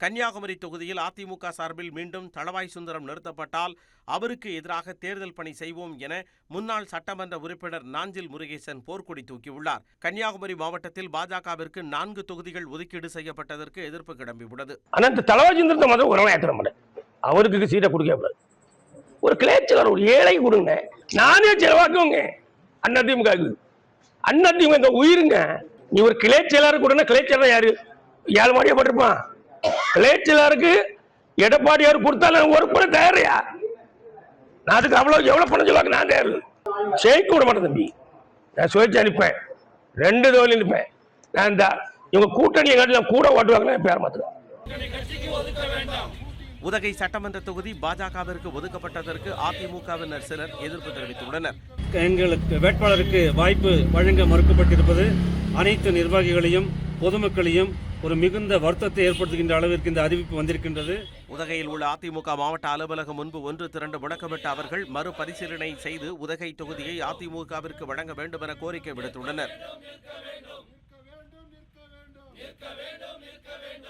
கன்னியாகுமரி தொகுதியில் அதிமுக சார்பில் மீண்டும் தளவாய் சுந்தரம் நிறுத்தப்பட்டால் அவருக்கு எதிராக தேர்தல் பணி செய்வோம் என முன்னாள் சட்டமன்ற உறுப்பினர் நாஞ்சில் முருகேசன் போர்க்கொடி தூக்கியுள்ளார். கன்னியாகுமரி மாவட்டத்தில் பாஜகவிற்கு 4 தொகுதிகள் ஒதுக்கீடு செய்யப்பட்டதற்கு எதிர்ப்பு கிளம்பியுள்ளது. அவருக்கு சீட்டை கொடுக்க ஒரு கிளேச்சலர் ஒரு ஏழை கொடுங்க, நானே செலவாக்குங்க. அதிமுக உயிருங்க. நீ ஒரு கிளேச்சலர் கொடுங்க. கிளேச்சலர் யாரு? 7 மாடியா போட்டிருப்பான். கிளேச்சலருக்கு எடப்பாடியார் கொடுத்தாலும் ஒரு பணம் தயாரியா? நான் அதுக்கு எவ்வளவு பணம் சொல்லுவாங்க? நான் தயார் சேர்க்க விட மாட்டேன் தம்பி. நான் சுயேட்சை அனுப்பேன், 2 தோல்வி அனுப்பேன். நான் இந்த இவங்க கூட்டணியை காட்டி கூட ஓட்டுவாங்க. பேர் மாத்துறேன். உதகை சட்டமன்ற தொகுதி பாஜகவிற்கு ஒதுக்கப்பட்டதற்கு அதிமுகவினர் சிலர் எதிர்ப்பு தெரிவித்துள்ளனர். எங்களுக்கு வேட்பாளருக்கு வாய்ப்பு வழங்க மறுக்கப்பட்டிருப்பது அனைத்து நிர்வாகிகளையும் பொதுமக்களையும் ஒரு மிகுந்த வருத்தத்தை ஏற்படுத்துகின்ற அளவிற்கு இந்த அறிவிப்பு வந்திருக்கின்றது. உதகையில் உள்ள அதிமுக மாவட்ட அலுவலகம் முன்பு ஒன்று திரண்டு முழக்கமிட்ட அவர்கள் மறுபரிசீலனை செய்து உதகை தொகுதியை அதிமுகவிற்கு வழங்க வேண்டும் என கோரிக்கை விடுத்துள்ளனர்.